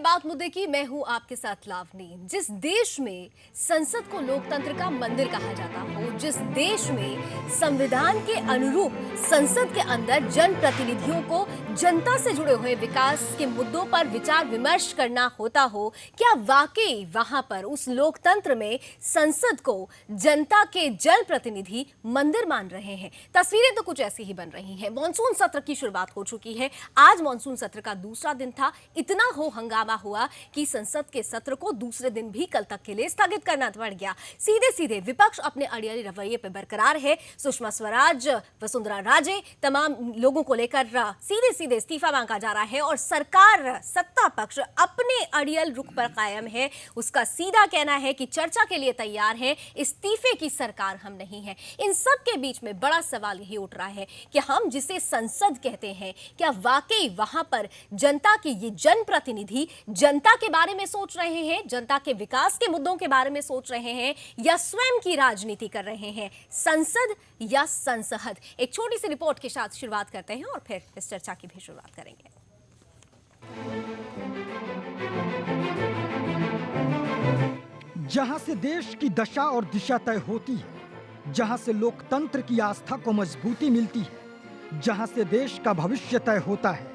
बात मुद्दे की, मैं हूं आपके साथ लावनी। जिस देश में संसद को लोकतंत्र का मंदिर कहा जाता हो, जिस देश में संविधान के अनुरूप संसद के अंदर जनप्रतिनिधियों को जनता से जुड़े हुए विकास के मुद्दों पर विचार विमर्श करना होता हो, क्या वाकई वहां पर उस लोकतंत्र में संसद को जनता के जनप्रतिनिधि मंदिर मान रहे हैं? तस्वीरें तो कुछ ऐसी ही बन रही हैं। मॉनसून सत्र की शुरुआत हो चुकी है। आज मॉनसून सत्र का दूसरा दिन था। इतना हो हंगामा हुआ कि संसद के सत्र को दूसरे दिन भी कल तक के लिए स्थगित करना पड़ गया। सीधे सीधे विपक्ष अपने अड़ियली रवैये पर बरकरार है। सुषमा स्वराज, वसुंधरा राजे, तमाम लोगों को लेकर सीधे सीधे इस्तीफा मांगा जा रहा है और सरकार, सत्ता पक्ष अपने अड़ियल रुख पर कायम है। उसका सीधा कहना है कि चर्चा के लिए तैयार है, इस्तीफे की सरकार हम नहीं है। इन सब के बीच में बड़ा सवाल यही उठ रहा है कि हम जिसे संसद कहते हैं, क्या वाकई वहां पर जनता के ये जनप्रतिनिधि जनता के बारे में सोच रहे हैं, जनता के विकास के मुद्दों के बारे में सोच रहे हैं, या स्वयं की राजनीति कर रहे हैं? संसद या संसद? एक छोटी सी रिपोर्ट के साथ शुरुआत करते हैं और फिर इस चर्चा की भी शुरुआत करेंगे। जहां से देश की दशा और दिशा तय होती है, जहां से लोकतंत्र की आस्था को मजबूती मिलती है, जहां से देश का भविष्य तय होता है,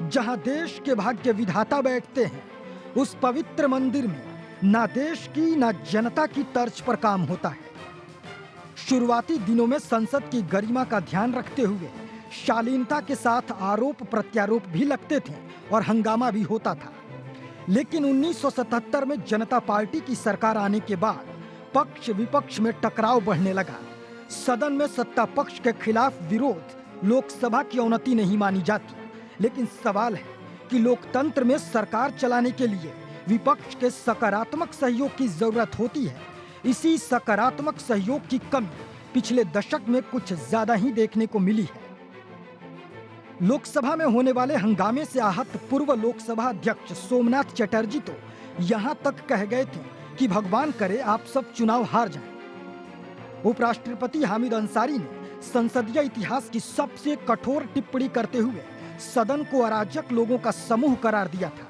जहां देश के भाग्य विधाता बैठते हैं, उस पवित्र मंदिर में ना देश की ना जनता की तर्ज पर काम होता है। शुरुआती दिनों में संसद की गरिमा का ध्यान रखते हुए शालीनता के साथ आरोप प्रत्यारोप भी लगते थे और हंगामा भी होता था। लेकिन 1977 में जनता पार्टी की सरकार आने के बाद पक्ष विपक्ष में टकराव बढ़ने लगा। सदन में सत्ता पक्ष के खिलाफ विरोध लोकसभा की अवनति नहीं मानी जाती। लेकिन सवाल है कि लोकतंत्र में सरकार चलाने के लिए विपक्ष के सकारात्मक सहयोग की जरूरत होती है। इसी सकारात्मक सहयोग की कमी पिछले दशक में कुछ ज्यादा ही देखने को मिली है। लोकसभा में होने वाले हंगामे से आहत पूर्व लोकसभा अध्यक्ष सोमनाथ चटर्जी तो यहां तक कह गए थे कि भगवान करे आप सब चुनाव हार जाएं। उपराष्ट्रपति हामिद अंसारी ने संसदीय इतिहास की सबसे कठोर टिप्पणी करते हुए सदन को अराजक लोगों का समूह करार दिया था।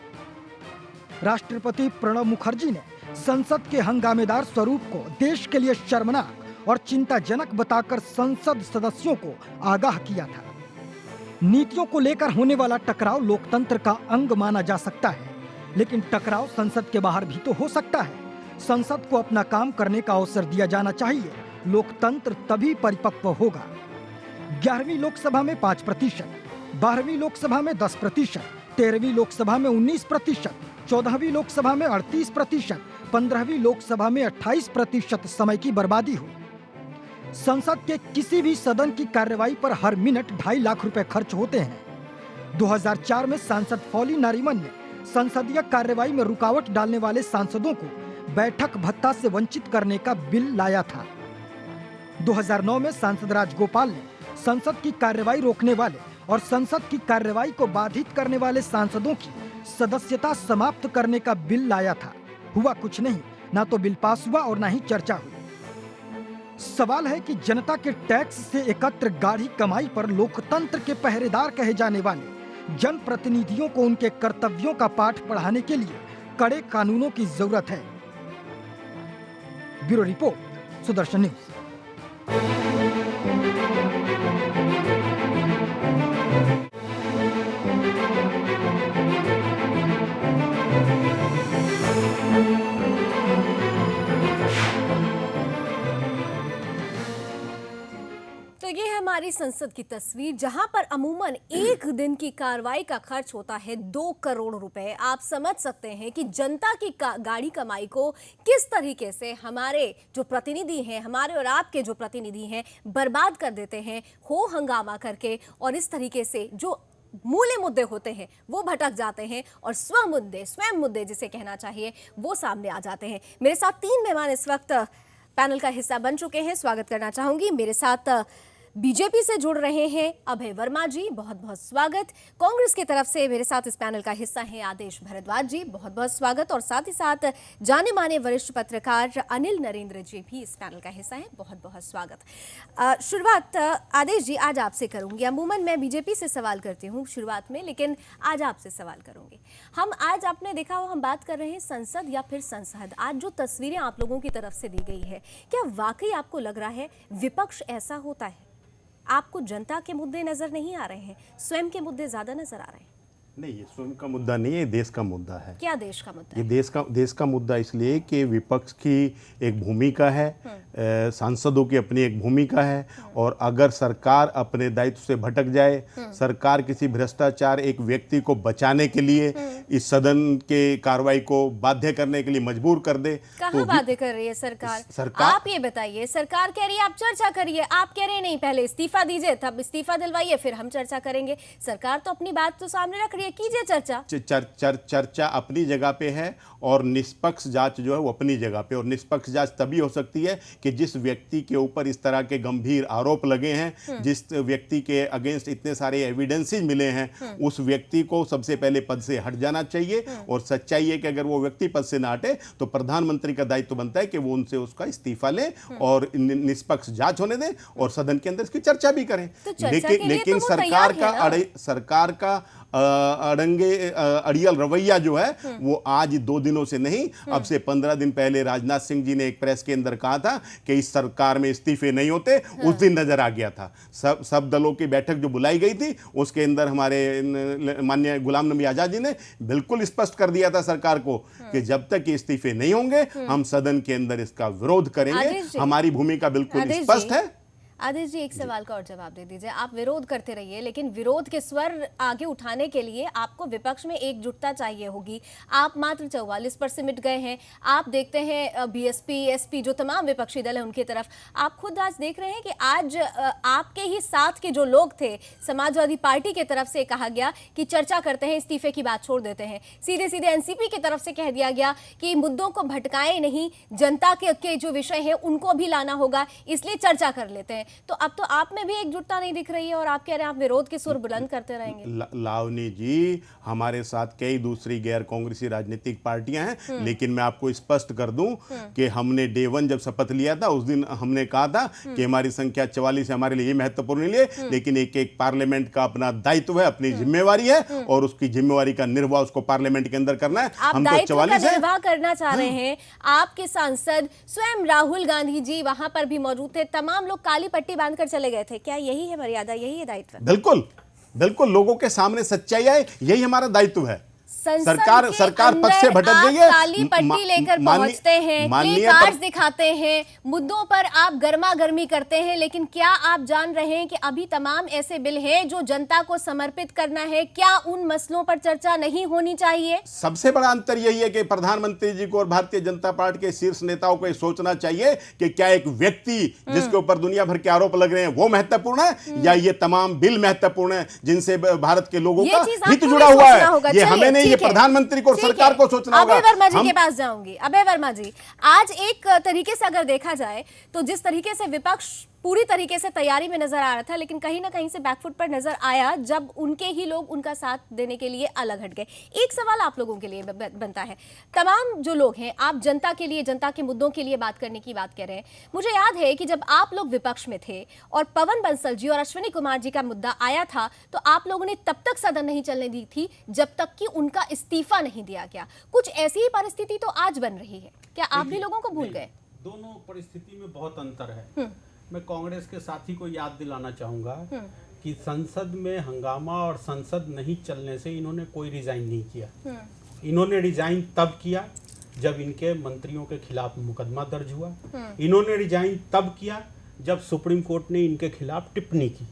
राष्ट्रपति प्रणब मुखर्जी ने संसद के हंगामेदार स्वरूप को देश के लिए शर्मनाक और चिंताजनक बताकर संसद सदस्यों को आगाह किया था। नीतियों को लेकर होने वाला टकराव लोकतंत्र का अंग माना जा सकता है, लेकिन टकराव संसद के बाहर भी तो हो सकता है। संसद को अपना काम करने का अवसर दिया जाना चाहिए। लोकतंत्र तभी परिपक्व होगा। 11वीं लोकसभा में 5%, 12वीं लोकसभा में 10%, 13वीं लोकसभा में 19%, 14वीं लोकसभा में 38%, 15वीं लोकसभा में 28% समय की बर्बादी हुई। संसद के किसी भी सदन की कार्यवाही पर हर मिनट 2.5 लाख रुपए खर्च होते हैं। 2004 में सांसद फौली नारीमन ने संसदीय कार्यवाही में रुकावट डालने वाले सांसदों को बैठक भत्ता से वंचित करने का बिल लाया था। 2009 में सांसद राजगोपाल ने संसद की कार्यवाही रोकने वाले और संसद की कार्यवाही को बाधित करने वाले सांसदों की सदस्यता समाप्त करने का बिल लाया था। हुआ कुछ नहीं, ना तो बिल पास हुआ और ना ही चर्चा हुई। सवाल है कि जनता के टैक्स से एकत्र गाढ़ी कमाई पर लोकतंत्र के पहरेदार कहे जाने वाले जनप्रतिनिधियों को उनके कर्तव्यों का पाठ पढ़ाने के लिए कड़े कानूनों की जरूरत है। Bureau report, Sudarshan news. तो ये है हमारी संसद की तस्वीर, जहां पर अमूमन एक दिन की कार्रवाई का खर्च होता है 2 करोड़ रुपए। आप समझ सकते हैं कि जनता की गाड़ी कमाई को किस तरीके से हमारे जो प्रतिनिधि हैं, हमारे और आपके जो प्रतिनिधि हैं, बर्बाद कर देते हैं हो हंगामा करके। और इस तरीके से जो मूल्य मुद्दे होते हैं वो भटक जाते हैं और स्वयं मुद्दे जिसे कहना चाहिए वो सामने आ जाते हैं। मेरे साथ 3 मेहमान इस वक्त पैनल का हिस्सा बन चुके हैं। स्वागत करना चाहूंगी। मेरे साथ बीजेपी से जुड़ रहे हैं अभय वर्मा जी, बहुत बहुत स्वागत। कांग्रेस की तरफ से मेरे साथ इस पैनल का हिस्सा हैं आदेश भारद्वाज जी, बहुत बहुत स्वागत। और साथ ही साथ जाने माने वरिष्ठ पत्रकार अनिल नरेंद्र जी भी इस पैनल का हिस्सा हैं, बहुत बहुत स्वागत। शुरुआत आदेश जी आज आपसे करूंगी। अमूमन मैं बीजेपी से सवाल करती हूँ शुरुआत में, लेकिन आज आपसे सवाल करूंगी। हम आज आपने देखा हो हम बात कर रहे हैं संसद या फिर संसद। आज जो तस्वीरें आप लोगों की तरफ से दी गई है, क्या वाकई आपको लग रहा है विपक्ष ऐसा होता है? आपको जनता के मुद्दे नजर नहीं आ रहे हैं, स्वयं के मुद्दे ज्यादा नजर आ रहे हैं? नहीं, ये स्वयं का मुद्दा नहीं है, देश का मुद्दा है। क्या देश का मुद्दा ये है? देश का मुद्दा इसलिए कि विपक्ष की एक भूमिका है, सांसदों की अपनी एक भूमिका है, और अगर सरकार अपने दायित्व से भटक जाए, सरकार किसी भ्रष्टाचार एक व्यक्ति को बचाने के लिए इस सदन के कार्रवाई को बाध्य करने के लिए मजबूर कर दे, कहाँ बाध्य कर रही है सरकार? आप ये बताइए, सरकार कह रही है आप चर्चा करिए, आप कह रहे हैं नहीं पहले इस्तीफा दीजिए, तब इस्तीफा दिलवाइए, फिर हम चर्चा करेंगे। सरकार तो अपनी बात तो सामने रख रही है, कीजिए चर्चा। चर्चा अपनी जगह पे है और निष्पक्ष जांच जो है वो अपनी जगह पे। और निष्पक्ष जांच तभी हो सकती है कि जिस व्यक्ति के ऊपर इस तरह के गंभीर आरोप लगे हैं, जिस व्यक्ति के अगेंस्ट इतने सारे एविडेंसेस मिले हैं, उस व्यक्ति को सबसे पहले पद से हट जाना चाहिए। और सच्चाई है कि अगर वो व्यक्ति पद से ना हटे तो प्रधानमंत्री का दायित्व बनता है कि वो उनसे उसका इस्तीफा ले और निष्पक्ष जांच होने दें और सदन के अंदर इसकी चर्चा भी करें। लेकिन सरकार का अड़ियल रवैया जो है वो आज 2 दिनों से नहीं, अब से 15 दिन पहले राजनाथ सिंह जी ने एक प्रेस के अंदर कहा था कि इस सरकार में इस्तीफे नहीं होते, उस दिन नजर आ गया था। सब दलों की बैठक जो बुलाई गई थी उसके अंदर हमारे माननीय गुलाम नबी आजाद जी ने बिल्कुल स्पष्ट कर दिया था सरकार को कि जब तक ये इस्तीफे नहीं होंगे हम सदन के अंदर इसका विरोध करेंगे। हमारी भूमिका बिल्कुल स्पष्ट है। आदेश जी, एक सवाल का और जवाब दे दीजिए। आप विरोध करते रहिए, लेकिन विरोध के स्वर आगे उठाने के लिए आपको विपक्ष में एकजुटता चाहिए होगी। आप मात्र 44 पर सिमट गए हैं। आप देखते हैं बीएसपी, एसपी जो तमाम विपक्षी दल है उनकी तरफ। आप खुद आज देख रहे हैं कि आज आपके ही साथ के जो लोग थे, समाजवादी पार्टी की तरफ से कहा गया कि चर्चा करते हैं, इस्तीफे की बात छोड़ देते हैं। सीधे सीधे एनसीपी की तरफ से कह दिया गया कि मुद्दों को भटकाए नहीं, जनता के जो विषय है उनको भी लाना होगा, इसलिए चर्चा कर लेते हैं। तो अब तो आप में भी एकजुटता नहीं दिख रही है और आप कह रहे हैं आप विरोध के सुर बुलंद करते रहेंगे। लावनी जी, हमारे साथ कई दूसरी गैर कांग्रेसी राजनीतिक पार्टियां हैं, लेकिन मैं आपको स्पष्ट कर दूं कि हमने डे 1 जब शपथ लिया था उस दिन हमने कहा था कि हमारी संख्या 44 हमारे लिए महत्वपूर्ण नहीं है, लेकिन एक पार्लियामेंट का अपना दायित्व है, अपनी जिम्मेवारी है और उसकी जिम्मेवारी का निर्वाह उसको पार्लियामेंट के अंदर करना है। हम तो 44 निर्वाह करना चाह रहे हैं। आपके सांसद स्वयं राहुल गांधी जी वहां पर भी मौजूद थे, तमाम लोग काली पट्टी बांधकर चले गए थे। क्या यही है मर्यादा, यही है दायित्व? बिल्कुल बिल्कुल, लोगों के सामने सच्चाई आए, यही हमारा दायित्व है। सरकार पद से भटक गई है। काली पट्टी लेकर पहुंचते हैं, प्ले कार्ड्स दिखाते हैं, मुद्दों पर आप गर्मा गर्मी करते हैं, लेकिन क्या आप जान रहे हैं कि अभी तमाम ऐसे बिल हैं जो जनता को समर्पित करना है? क्या उन मसलों पर चर्चा नहीं होनी चाहिए? सबसे बड़ा अंतर यही है कि प्रधानमंत्री जी को और भारतीय जनता पार्टी के शीर्ष नेताओं को सोचना चाहिए कि क्या एक व्यक्ति जिसके ऊपर दुनिया भर के आरोप लग रहे हैं वो महत्वपूर्ण है या ये तमाम बिल महत्वपूर्ण है जिनसे भारत के लोगों का हित जुड़ा हुआ है? ये हमें नहीं, प्रधानमंत्री को और सरकार को सोचना होगा। अभय वर्मा जी के पास जाऊंगी। अभय वर्मा जी, आज एक तरीके से अगर देखा जाए तो जिस तरीके से विपक्ष पूरी तरीके से तैयारी में नजर आ रहा था, लेकिन कहीं ना कहीं से बैकफुट पर नजर आया जब उनके ही लोग उनका साथ देने के लिए अलग हट गए। एक सवाल आप लोगों के लिए बनता है, तमाम जो लोग हैं, आप जनता के लिए, जनता के मुद्दों के लिए बात करने की बात कर रहे हैं। मुझे याद है कि जब आप लोग विपक्ष में थे और पवन बंसल जी और अश्विनी कुमार जी का मुद्दा आया था तो आप लोगों ने तब तक सदन नहीं चलने दी थी जब तक कि उनका इस्तीफा नहीं दिया गया। कुछ ऐसी ही परिस्थिति तो आज बन रही है। क्या आप भी लोगों को भूल गए? दोनों परिस्थिति में बहुत अंतर है। मैं कांग्रेस के साथी को याद दिलाना चाहूंगा कि संसद में हंगामा और संसद नहीं चलने से इन्होंने कोई रिजाइन नहीं किया। इन्होंने रिजाइन तब किया जब इनके मंत्रियों के खिलाफ मुकदमा दर्ज हुआ। इन्होंने रिजाइन तब किया जब सुप्रीम कोर्ट ने इनके खिलाफ टिप्पणी की।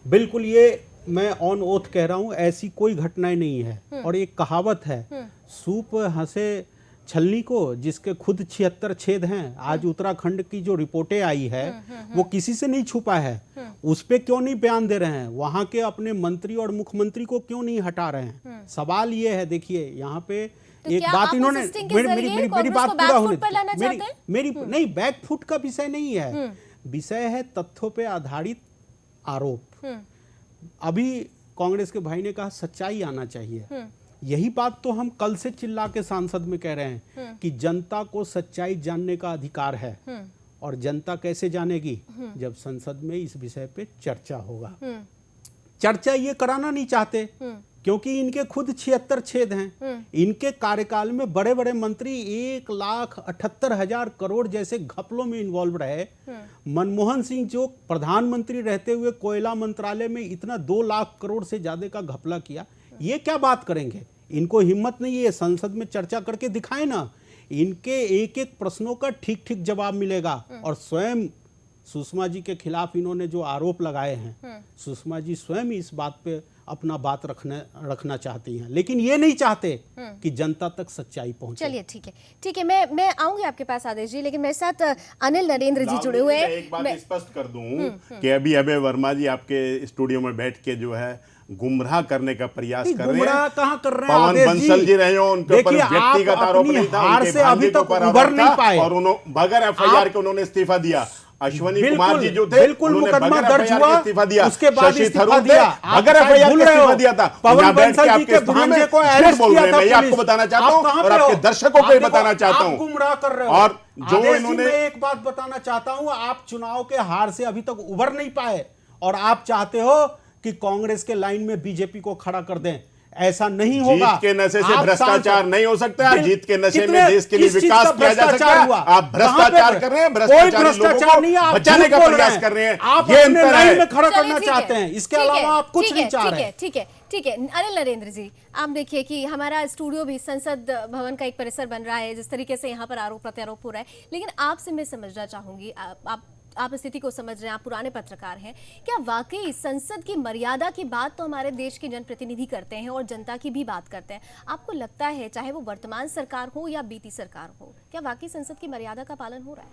बिल्कुल, ये मैं ऑन ओथ कह रहा हूं, ऐसी कोई घटनाएं नहीं है। और एक कहावत है, सूप हंसे छलनी को जिसके खुद 76 छेद हैं। आज उत्तराखंड की जो रिपोर्टें आई है वो किसी से नहीं छुपा है। उस पे क्यों नहीं बयान दे रहे हैं? वहां के अपने मंत्री और मुख्यमंत्री को क्यों नहीं हटा रहे हैं? सवाल ये है, देखिए यहाँ पे तो एक बात इन्होंने मेरी बात पूरा होने, मेरी नहीं, बैकफुट का विषय नहीं है, विषय है तथ्यों पे आधारित आरोप। अभी कांग्रेस के भाई ने कहा सच्चाई आना चाहिए। यही बात तो हम कल से चिल्ला के सांसद में कह रहे हैं कि जनता को सच्चाई जानने का अधिकार है। और जनता कैसे जानेगी? जब संसद में इस विषय पे चर्चा होगा। चर्चा ये कराना नहीं चाहते क्योंकि इनके खुद 76 छेद हैं। इनके कार्यकाल में बड़े बड़े मंत्री 1,78,000 करोड़ जैसे घपलों में इन्वॉल्व रहे। मनमोहन सिंह जो प्रधानमंत्री रहते हुए कोयला मंत्रालय में इतना 2 लाख करोड़ से ज्यादा का घपला किया। ये क्या बात करेंगे? इनको हिम्मत नहीं है संसद में चर्चा करके दिखाए ना। इनके एक एक प्रश्नों का ठीक ठीक जवाब मिलेगा। और स्वयं सुषमा जी के खिलाफ इन्होंने जो आरोप लगाए हैं, सुषमा जी स्वयं इस बात पे अपना बात रखना चाहती हैं, लेकिन ये नहीं चाहते कि जनता तक सच्चाई पहुंचे। चलिए ठीक है, मैं आऊंगी आपके पास आदेश जी, लेकिन मेरे साथ अनिल नरेंद्र जी जुड़े हुए हैं। एक बात स्पष्ट कर दूं कि अभी अभय वर्मा जी आपके स्टूडियो में बैठ के जो है गुमराह करने का प्रयास कर रहे हैं। गुमराह कहाँ कर रहे हैं? पवन बंसल जी रहे हो, उनके ऊपर व्यक्तिगत आरोप नहीं था, हार से अभी तक उबर नहीं पाए और उन्होंने बगैर एफआईआर के उन्होंने इस्तीफा दिया। अश्वनी कुमार जी जो थे बिल्कुल मुकदमा दर्ज हुआ, इस्तीफा दिया, उसके बाद इस्तीफा दिया, अगर एफआईआर का इस्तीफा दिया था। पवन बंसल जी के भांजे को अरेस्ट किया था। मैं आपको बताना चाहता हूं और आपके दर्शकों को बताना चाहता हूं, गुमराह कर रहे हो। और जो इन्होंने एक बात बताना चाहता हूं, आप चुनाव के हार से अभी तक उबर नहीं पाए और आप चाहते हो कि कांग्रेस के लाइन में बीजेपी को खड़ा कर दें। ऐसा नहीं होगा। जीत के नशे से भ्रष्टाचार नहीं हो सकता। जीत के नशे में देश के लिए विकास किया जा सकता है। आप भ्रष्टाचार कर रहे हैं, भ्रष्टाचार नहीं, आप बचाने का प्रयास कर रहे हैं। आप अपने लाइन में खड़ा करना चाहते हैं, इसके अलावा आप कुछ नहीं चाह रहे। ठीक है अनिल नरेंद्र जी, आप देखिए कि हमारा स्टूडियो भी संसद भवन का एक परिसर बन रहा है, जिस तरीके से यहाँ पर आरोप प्रत्यारोप हो रहा है, लेकिन आपसे मैं समझना चाहूंगी, आप स्थिति को समझ रहे हैं, आप पुराने पत्रकार हैं, क्या वाकई संसद की मर्यादा की बात तो हमारे देश के जनप्रतिनिधि करते हैं और जनता की भी बात करते हैं? आपको लगता है चाहे वो वर्तमान सरकार हो या बीती सरकार हो, क्या वाकई संसद की मर्यादा का पालन हो रहा है?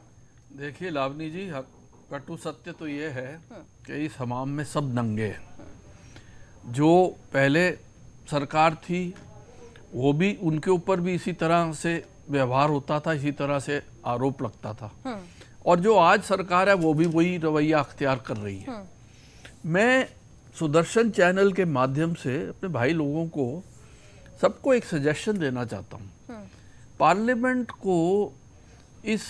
देखिए लावनी जी, कटु सत्य तो ये है कि इस हमाम में सब दंगे हैं। जो पहले सरकार थी वो भी, उनके ऊपर भी इसी तरह से व्यवहार होता था, इसी तरह से आरोप लगता था। और जो आज सरकार है वो भी वही रवैया अख्तियार कर रही है। मैं सुदर्शन चैनल के माध्यम से अपने भाई लोगों को, सबको एक सजेशन देना चाहता हूँ। पार्लियामेंट को इस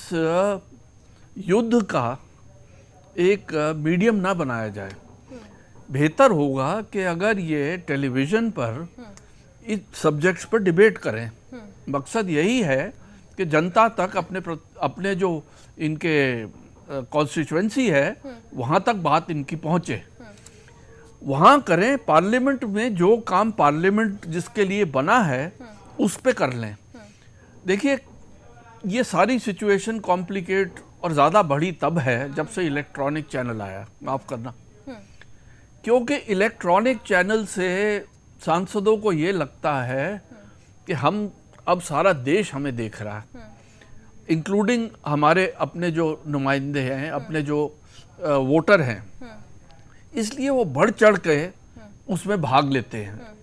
युद्ध का एक मीडियम ना बनाया जाए। बेहतर होगा कि अगर ये टेलीविज़न पर इस सब्जेक्ट्स पर डिबेट करें। मकसद यही है कि जनता तक अपने जो इनके कॉन्स्टिट्यूएंसी है वहाँ तक बात इनकी पहुँचे, वहाँ करें। पार्लियामेंट में जो काम पार्लियामेंट जिसके लिए बना है उस पे कर लें। देखिए ये सारी सिचुएशन कॉम्प्लिकेट और ज़्यादा बढ़ी तब है जब से इलेक्ट्रॉनिक चैनल आया, माफ़ करना, क्योंकि इलेक्ट्रॉनिक चैनल से सांसदों को ये लगता है कि हम अब सारा देश हमें देख रहा है, इंक्लूडिंग हमारे अपने जो नुमाइंदे हैं, अपने जो वोटर हैं, इसलिए वो बढ़ चढ़ के उसमें भाग लेते हैं।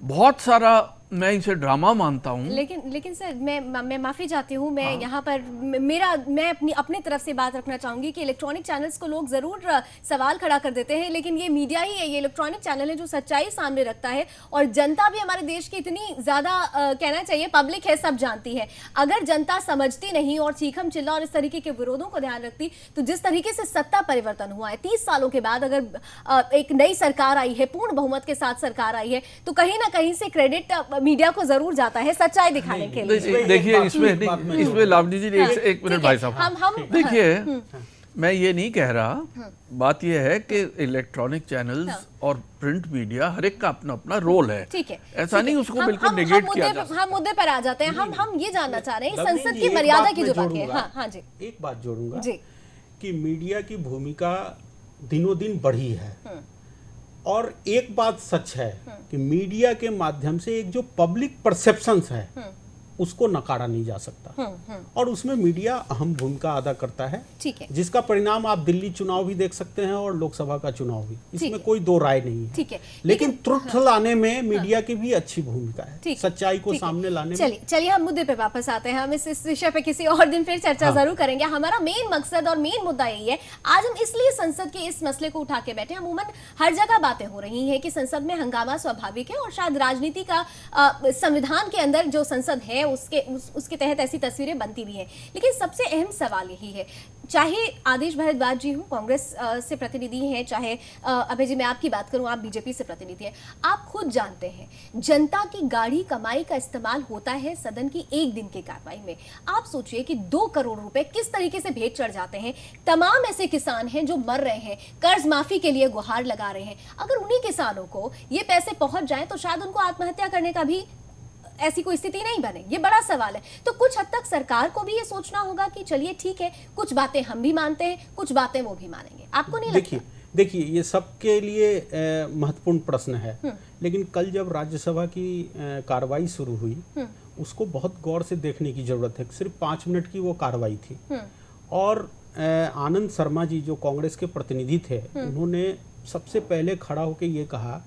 बहुत सारा मैं इसे ड्रामा मानता हूँ। लेकिन सर मैं माफी चाहती हूँ, मैं यहाँ पर मैं अपनी तरफ से बात रखना चाहूंगी कि इलेक्ट्रॉनिक चैनल्स को लोग जरूर सवाल खड़ा कर देते हैं, लेकिन ये मीडिया ही है, ये इलेक्ट्रॉनिक चैनल है जो सच्चाई सामने रखता है। और जनता भी हमारे देश की इतनी ज्यादा कहना चाहिए पब्लिक है, सब जानती है। अगर जनता समझती नहीं और चीखम चिल्ला और इस तरीके के विरोधों को ध्यान रखती, तो जिस तरीके से सत्ता परिवर्तन हुआ है 30 सालों के बाद, अगर एक नई सरकार आई है, पूर्ण बहुमत के साथ सरकार आई है, तो कहीं ना कहीं से क्रेडिट मीडिया को जरूर जाता है सच्चाई दिखाने के लिए। देखिए इसमें लावनी जी एक मिनट भाई साहब, देखिए मैं ये नहीं कह रहा, बात ये है कि इलेक्ट्रॉनिक चैनल्स और प्रिंट मीडिया हर एक का अपना अपना रोल है। ठीक है, ऐसा नहीं उसको बिल्कुल नेगेट किया जा सकता। हम मुद्दे पर आ जाते हैं। हम ये जानना चाह रहे हैं संसद की मर्यादा की जो बात है। हाँ जी, एक बात जोड़ूंगा जी कि मीडिया की भूमिका दिनों दिन बढ़ी है। और एक बात सच है कि मीडिया के माध्यम से एक जो पब्लिक परसेप्शंस है उसको नकारा नहीं जा सकता। और उसमें मीडिया अहम भूमिका अदा करता है, ठीक है, जिसका परिणाम आप दिल्ली चुनाव भी देख सकते हैं और लोकसभा का चुनाव भी, इसमें कोई दो राय नहीं है। ठीक है, लेकिन ट्रुथ लाने में मीडिया की भी अच्छी भूमिका है, सच्चाई को सामने लाने में। चलिए हम मुद्दे पे वापस आते हैं। हम इस विषय पे किसी और दिन फिर चर्चा जरूर करेंगे। हमारा मेन मकसद और मेन मुद्दा यही है, आज हम इसलिए संसद के इस मसले को उठा के बैठे। अमूमन हर जगह बातें हो रही हैं कि संसद में हंगामा स्वाभाविक है और शायद राजनीति का संविधान के अंदर जो संसद है उसके तहत ऐसी तस्वीरें बनती भी हैं। लेकिन सबसे अहम सवाल यही है, चाहे आदेश भारद्वाज जी हूँ, कांग्रेस से प्रतिनिधि हैं, चाहे अभय जी मैं आपकी बात करूं, आप बीजेपी से प्रतिनिधि हैं, आप खुद जानते हैं जनता की गाढ़ी कमाई का इस्तेमाल होता है सदन की एक दिन की कार्रवाई में। आप सोचिए कि 2 करोड़ रुपए किस तरीके से भेंट चढ़ जाते हैं। तमाम ऐसे किसान हैं जो मर रहे हैं, कर्ज माफी के लिए गुहार लगा रहे हैं। अगर उन्हीं किसानों को ये पैसे पहुंच जाए तो शायद उनको आत्महत्या करने का भी ऐसी कोई स्थिति नहीं बने। ये बड़ा सवाल है। तो कुछ हद तक सरकार को भी ये सोचना होगा कि चलिए ठीक है, कुछ बातें हम भी मानते हैं, कुछ बातें वो भी मानेंगे। आपको नहीं लगता? देखिए ये सबके लिए महत्वपूर्ण प्रश्न है, लेकिन कल जब राज्यसभा की कार्रवाई शुरू हुई उसको बहुत गौर से देखने की जरूरत है। सिर्फ 5 मिनट की वो कार्रवाई थी और आनंद शर्मा जी जो कांग्रेस के प्रतिनिधि थे, उन्होंने सबसे पहले खड़ा होकर ये कहा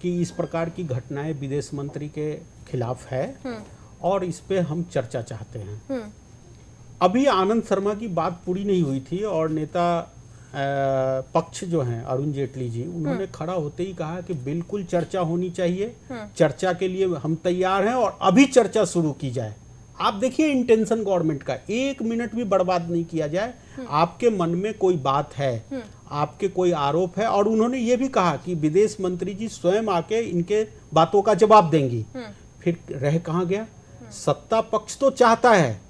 कि इस प्रकार की घटनाएं विदेश मंत्री के खिलाफ है और इस पे हम चर्चा चाहते हैं। अभी आनंद शर्मा की बात पूरी नहीं हुई थी और नेता पक्ष जो हैं अरुण जेटली जी, उन्होंने खड़ा होते ही कहा कि बिल्कुल चर्चा होनी चाहिए, चर्चा के लिए हम तैयार हैं और अभी चर्चा शुरू की जाए। आप देखिए इंटेंशन गवर्नमेंट का, 1 मिनट भी बर्बाद नहीं किया जाए। आपके मन में कोई बात है, आपके कोई आरोप है, और उन्होंने ये भी कहा कि विदेश मंत्री जी स्वयं आके इनके बातों का जवाब देंगी। फिर रह कहाँ गया? सत्ता पक्ष तो चाहता है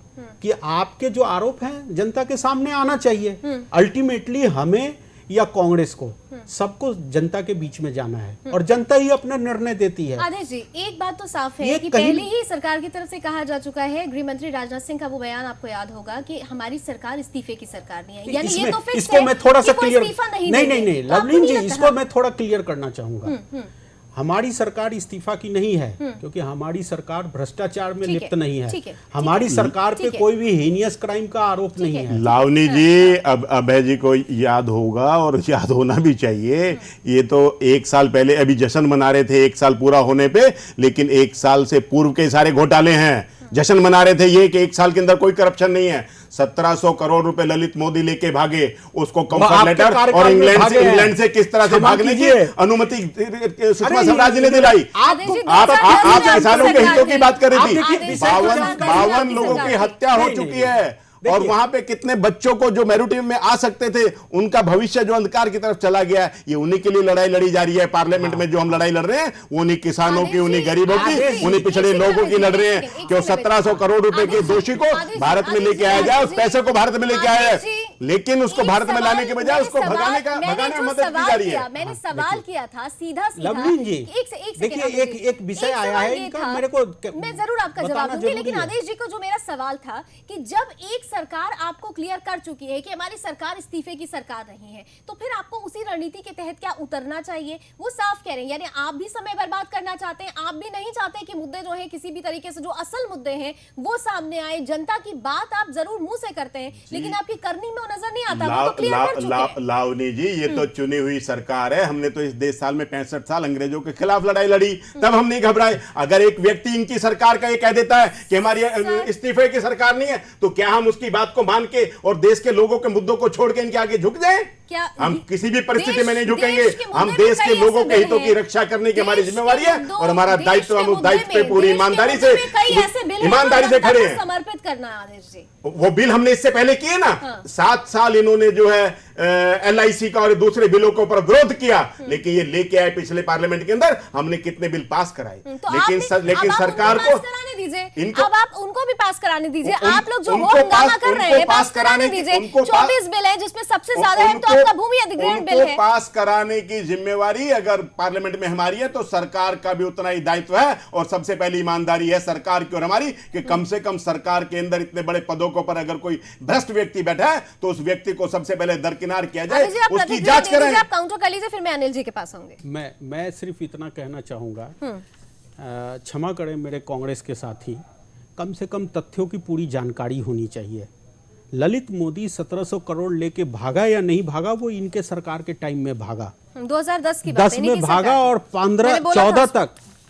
कि आपके जो आरोप हैं जनता के सामने आना चाहिए। अल्टीमेटली हमें या कांग्रेस को, सबको जनता के बीच में जाना है और जनता ही अपना निर्णय देती है। आदेश जी, एक बात तो साफ है कि पहले ही सरकार की तरफ से कहा जा चुका है, गृह मंत्री राजनाथ सिंह का वो बयान आपको याद होगा कि हमारी सरकार इस्तीफे की सरकार नहीं है। यानी ये तो फिक्स इसको मैं थोड़ा सा क्लियर नहीं, लवलीन जी, इसको मैं थोड़ा क्लियर करना चाहूंगा। हमारी सरकार इस्तीफा की नहीं है, क्योंकि हमारी सरकार भ्रष्टाचार में लिप्त नहीं है। हमारी सरकार पे कोई भी हीनियस क्राइम का आरोप नहीं है। लावनी जी, अब अभय जी को याद होगा और याद होना भी चाहिए, ये तो 1 साल पहले अभी जश्न मना रहे थे 1 साल पूरा होने पे, लेकिन 1 साल से पूर्व के सारे घोटाले हैं। जश्न मना रहे थे ये कि 1 साल के अंदर कोई करप्शन नहीं है। 1700 करोड़ रुपए ललित मोदी लेके भागे, उसको कंफर्ट लेटर और इंग्लैंड से किस तरह से भागने की अनुमति सुषमा स्वराज ने दिलाई। आप किसानों के हितों की बात कर रही थी। 52 लोगों की हत्या हो चुकी है और वहां पे कितने बच्चों को जो मेरिट में आ सकते थे उनका भविष्य जो अंधकार की तरफ चला गया है। ये उन्हीं के लिए लड़ाई लड़ी जा रही है पार्लियामेंट में। जो हम लड़ाई लड़ रहे हैं वो उन्हीं किसानों की, उन्हीं गरीबों की, उन्हीं पिछड़े लोगों की लड़ रहे हैं कि 1700 करोड़ रुपए के दोषी को भारत में लेके आया जाए, उस पैसे को भारत में लेके आया जाए, लेकिन उसको भारत में लाने के बजाय उसको भगाने में मदद की जा रही है। मैंने सवाल किया था सीधा लवलीन जी, देखिए एक विषय आया है इनका, मेरे को मैं जरूर आपका जवाब दूंगी, लेकिन आदेश जी को जो मेरा सवाल था कि जब एक सरकार आपको क्लियर कर चुकी है कि हमारी सरकार इस्तीफे की सरकार नहीं है, तो फिर आपको उसी रणनीति के तहत क्या उतरना चाहिए? वो साफ कह रहे हैं, यानी आप भी समय बर्बाद करना चाहते हैं, आप भी नहीं चाहते कि मुद्दे जो है किसी भी तरीके से जो असल मुद्दे हैं वो सामने आए। जनता की बात आप जरूर मुंह से करते हैं, लेकिन आपकी करनी में नजर नहीं आता। वो तो क्लियर कर चुके हैं। लावनी जी, ये तो चुनी हुई सरकार है। हमने तो इस देश साल में 65 साल अंग्रेजों के खिलाफ लड़ाई लड़ी, तब हम नहीं घबराए। अगर एक व्यक्ति इनकी सरकार का ये कह देता है कि हमारी इस्तीफे की सरकार नहीं है, तो क्या हम उसकी बात को मान के और देश के लोगों के मुद्दों को छोड़ के इनके आगे झुक जाएं? हम किसी भी परिस्थिति में नहीं झुकेंगे। हम देश के लोगों के हितों की रक्षा करने की हमारी जिम्मेवारी है और हमारा दायित्व, हम उस दायित्व पे पूरी ईमानदारी से खड़े हैं। समर्पित करना है आदेश जी। वो बिल हमने इससे पहले किए ना। 7 साल इन्होंने जो है LIC का और दूसरे बिलों के ऊपर विरोध किया, लेकिन ये लेके आए पिछले पार्लियामेंट के अंदर। हमने कितने बिल पास कराए, लेकिन सरकार को इनको, अब आप उनको भी पास कराने दीजिए। आप लोग जो हंगामा कर रहे हैं पास कराने दीजिए। 24 बिल है जिसमें सबसे ज्यादा है तो आपका भूमि अधिग्रहण बिल है। पास कराने की जिम्मेवारी अगर पार्लियामेंट में हमारी है तो सरकार का भी उतना ही दायित्व है। और सबसे पहली ईमानदारी है सरकार की और हमारी कि कम से कम सरकार के अंदर इतने बड़े पदों पर अगर कोई भ्रष्ट व्यक्ति बैठा है तो उस व्यक्ति को सबसे पहले दरकिनार किया जाए, उसकी जांच करें। आप काउंटर कर लीजिए, फिर मैं अनिल जी के पास आऊंगी। मैं सिर्फ इतना कहना चाहूंगा, क्षमा करें मेरे कांग्रेस के साथी, कम से कम तथ्यों की पूरी जानकारी होनी चाहिए। ललित मोदी 1700 करोड़ लेके भागा या नहीं भागा, वो इनके सरकार के टाइम में भागा, 2010 की बात 10 में भागा, और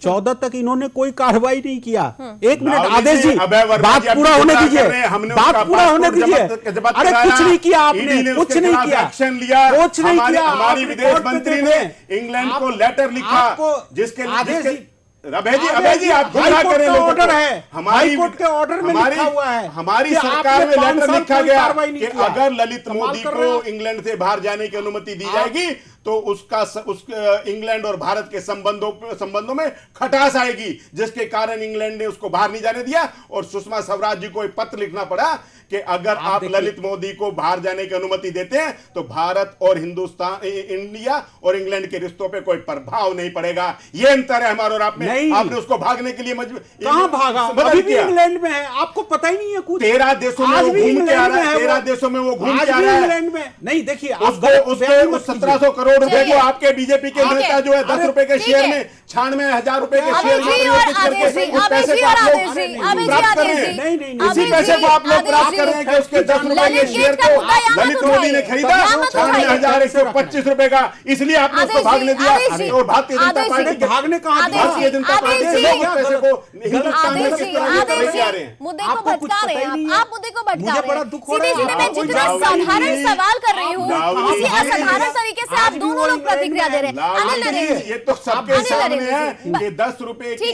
14 तक इन्होंने कोई कार्रवाई नहीं किया। एक मिनट आदेश जी, बात पूरा होने दीजिए, बात पूरा होने दीजिए। अरे कुछ नहीं किया आपने, कुछ नहीं किया, एक्शन लिया, कुछ नहीं किया। हमारी विदेश मंत्री ने इंग्लैंड को लेटर लिखा जिसके अभय जी आप गुमराह करें लोगों को। ऑर्डर है, हमारी कोर्ट के ऑर्डर में लिखा हुआ है, हमारी सरकार में लेटर लिखा गया कि अगर ललित मोदी को इंग्लैंड से बाहर जाने की अनुमति दी जाएगी तो उस इंग्लैंड और भारत के संबंधों में खटास आएगी, जिसके कारण इंग्लैंड ने उसको बाहर नहीं जाने दिया। और सुषमा स्वराज जी को एक पत्र लिखना पड़ा कि अगर आप ललित मोदी को बाहर जाने की अनुमति देते हैं तो भारत और हिंदुस्तान, इंडिया और इंग्लैंड के रिश्तों पे कोई प्रभाव नहीं पड़ेगा। ये अंतर है हमारे और आप में। आपने उसको भागने के लिए कहां भागा? अभी भी इंग्लैंड में है, आपको पता ही नहीं है कुछ। 13 देशों में वो घूम के आ रहा है, 13 देशों में वो घूम के आ रहा है इंग्लैंड में। नहीं देखिए, उसको 1700 करोड़ रुपए को आपके बीजेपी के नेता जो है 10 रुपए के शेयर में 96,000 रुपए के शेयर में इसी पैसे को आप लोग प्राप्त कर रहे हैं कि उसके 10 रुपए के शेयर को ललित मोदी ने खरीदा 96,125 रुपए का, इसलिए आपने उसको भागने दिया। और भारतीय जनता पार्टी के भागने कहां, भारतीय जनता पार्टी के लोग पैसे को हिंदुस्तान में किस तरह से लेके आ रहे हैं। मुद्दे को भटका रहे हैं आप, मुद्दे को भटका रहे हैं। सीधे मैं जितना साधारण सवाल कर रही हूँ, उसी असाधारण तरीके से आप दोनों लोग प्रतिक्रिया दे रहे हैं। ये तो सबके सामने है कि 10 रुपए के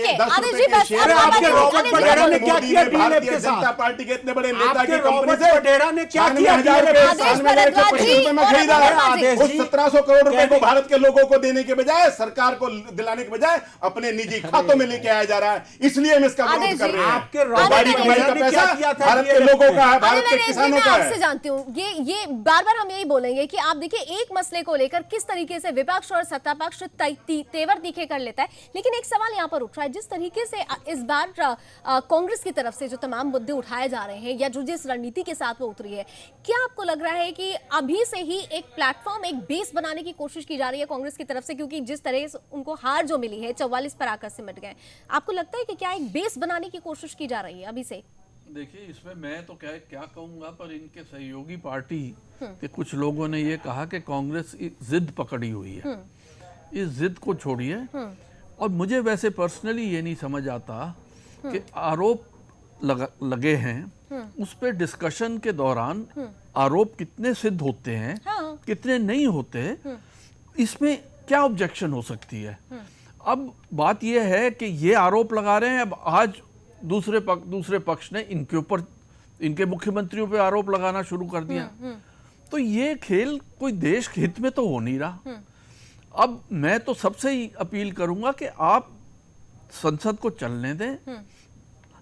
शेयर आपके रॉबर्ट वडेरा ने क्या किया? भारतीय जनता पार्टी के इतने बड़े नेता की कंपनी से वडेरा ने क्या किया? 96,125 में खरीदा है। उस 1700 करोड़ रुपए को भारत के लोगों को देने के बजाय, सरकार को दिलाने के बजाय अपने निजी खातों में लेके आया जा रहा है। इसलिए हम इसका विरोध कर रहे हैं। आपके रॉबर्ट कमाई का पैसा भारत के लोगों का है, भारत के किसानों का है। आपसे जानती हूँ, ये बार बार हम यही बोलेंगे कि आप देखिए एक मसले को लेकर किस तरीके से विपक्ष और सत्ता पक्ष तेवर तीखे कर लेता है। लेकिन एक सवाल यहाँ पर उठ रहा है, जिस तरीके से इस बार कांग्रेस की तरफ से जो तमाम मुद्दे उठाए जा रहे हैं या जो जिस रणनीति के साथ वो उतरी है, क्या आपको लग रहा है कि अभी से ही एक प्लेटफॉर्म, एक बेस बनाने की कोशिश की जा रही है कांग्रेस की तरफ से? क्योंकि जिस तरह से उनको हार जो मिली है, 44 पर आकर सिमट गए, आपको लगता है कि क्या एक बेस बनाने की कोशिश की जा रही है अभी से? देखिए, इसमें मैं तो क्या कहूंगा, पर इनके सहयोगी पार्टी के कुछ लोगों ने ये कहा कि कांग्रेस जिद पकड़ी हुई है। इस जिद को छोड़िए। और मुझे वैसे पर्सनली ये नहीं समझ आता कि आरोप लगे हैं, उस पर डिस्कशन के दौरान आरोप कितने सिद्ध होते हैं, कितने नहीं होते, इसमें क्या ऑब्जेक्शन हो सकती है। अब बात यह है कि ये आरोप लगा रहे हैं, अब आज दूसरे पक्ष ने इनके ऊपर, इनके मुख्यमंत्रियों पे आरोप लगाना शुरू कर दिया। तो ये खेल कोई देश के हित में तो हो नहीं रहा। अब मैं तो सबसे ही अपील करूंगा कि आप संसद को चलने दें,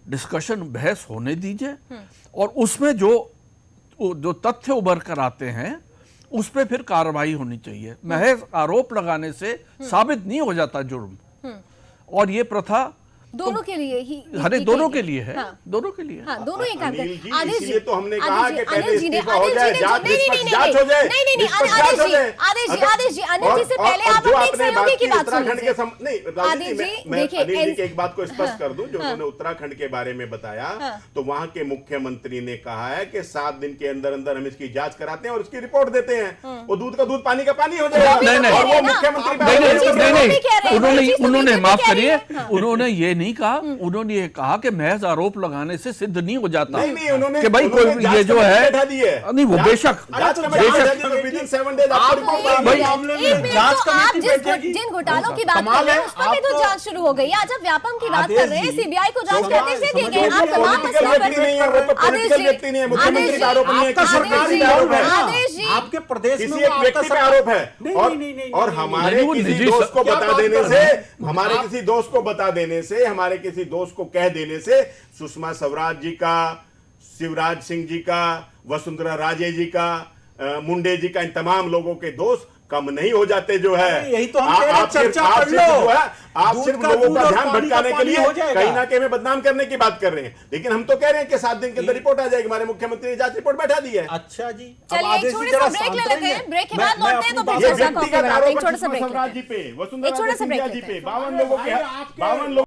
डिस्कशन, बहस होने दीजिए, और उसमें जो तथ्य उभर कर आते हैं उस पर फिर कार्रवाई होनी चाहिए। महज आरोप लगाने से साबित नहीं हो जाता जुर्म। और ये प्रथा दोनों के लिए ही, हरे दोनों के लिए है। दोनों के लिए, दोनों ही करते हैं। आदेश जी, तो हमने कहा कि पहले इस्तीफा हो जाए, जांच हो जाए। आदेश जी, अनिल जी से पहले आप अपने एक सहयोगी की बात सुन लीजिए। मैं अनिल जी की एक बात को स्पष्ट कर दूं, जो उन्होंने उत्तराखंड के बारे में बताया, तो वहां के मुख्यमंत्री ने कहा है कि 7 दिन के अंदर अंदर हम इसकी जांच कराते हैं और इसकी रिपोर्ट देते हैं। वो दूध का दूध, पानी का पानी हो जाएगा। उन्होंने माफ करिए, उन्होंने ये नहीं कहा, उन्होंने ये कहा कि महज आरोप लगाने से सिद्ध नहीं हो जाता। नहीं, उन्होंने कि भाई कोई ये जो है, नहीं वो बेशक जिन घोटालों की बात कर रहे हैं उस पर भी तो जांच शुरू हो गई। आज आप व्यापम की बात कर रहे हैं, सीबीआई को जांच करने से दिए गए आप तमाम मसले पर। आपके प्रदेश किसी एक व्यक्ति पे आरोप है, और हमारे किसी दोस्त को बता देने से, हमारे किसी दोस्त को कह देने से सुषमा स्वराज जी का, शिवराज सिंह जी का, वसुंधरा राजे जी का, मुंडे जी का, इन तमाम लोगों के दोस्त कम नहीं हो जाते। जो है यही तो हम चर्चा कर लो। आप सिर्फ लोगों का ध्यान भटकाने के लिए कहीं ना कहीं में बदनाम करने की बात कर रहे हैं, लेकिन हम तो कह रहे हैं कि 7 दिन के अंदर रिपोर्ट आ जाएगी। हमारे मुख्यमंत्री ने जांच रिपोर्ट बैठा दी है। अच्छा जी, चलिए छोटे सा ब्रेक ले लेते हैं, ब्रेक के बाद लौटते हैं तो फिर चर्चा को व्यक्तिगत आरोप स्वराज जी पे, वसुंधरा जी पे, 52 लोगों के